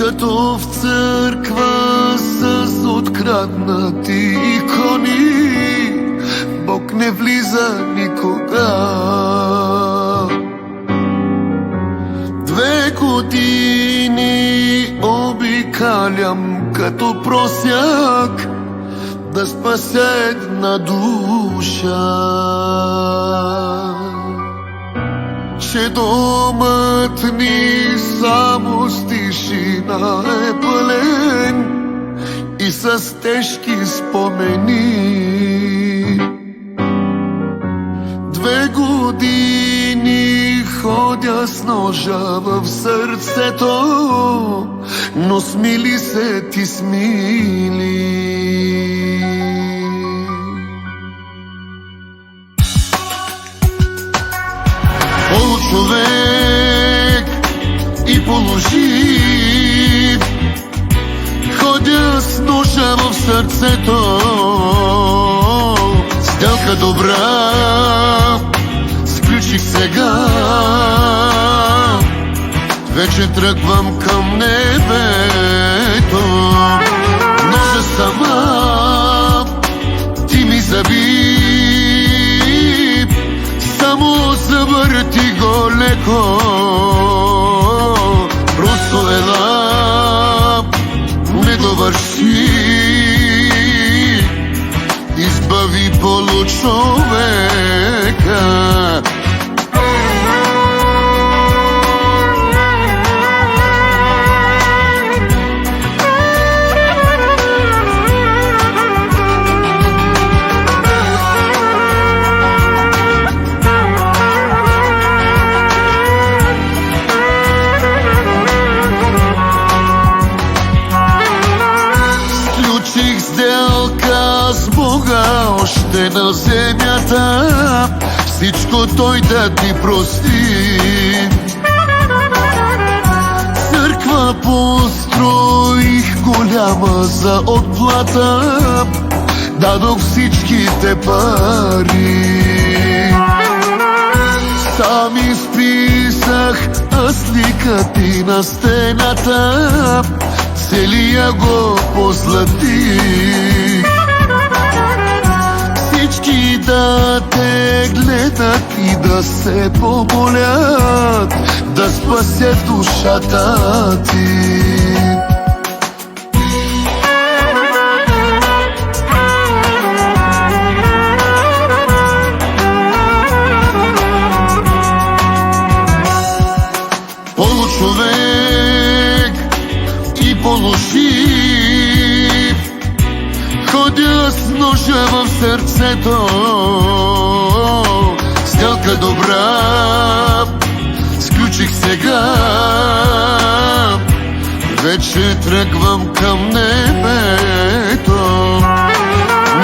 Като в църква с откраднати икони, Бог не влиза никога. 2 години обикалям като просяк да спася една душа, че домът ни само с тишина е пълен и с тежки спомени. 2 години ходя с ножа в сърцето, но смили се ти смили. Получовек и положив, ходя с ножа в сърцето. Сделка добра сключих сега, вече тръгвам към небето. Ножа сама ти ми заби, само завърти го леко. Просто ела, не довърши, избави получовека. Сделка с Бога още на земята, всичко Той да ти прости. Църква построих голяма за отплата, дадох всичките пари. Сам изписах аз лика ти на стената, целия го позлатих. Всички да те гледат и да се помолят, да спасят душата ти. Получовек и полужив, ходя с ножа в сърцето. Сделка добра сключих сега, вече тръгвам към небето.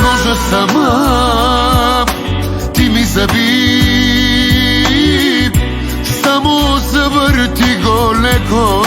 Ножа сама ти ми заби, само завърти го леко.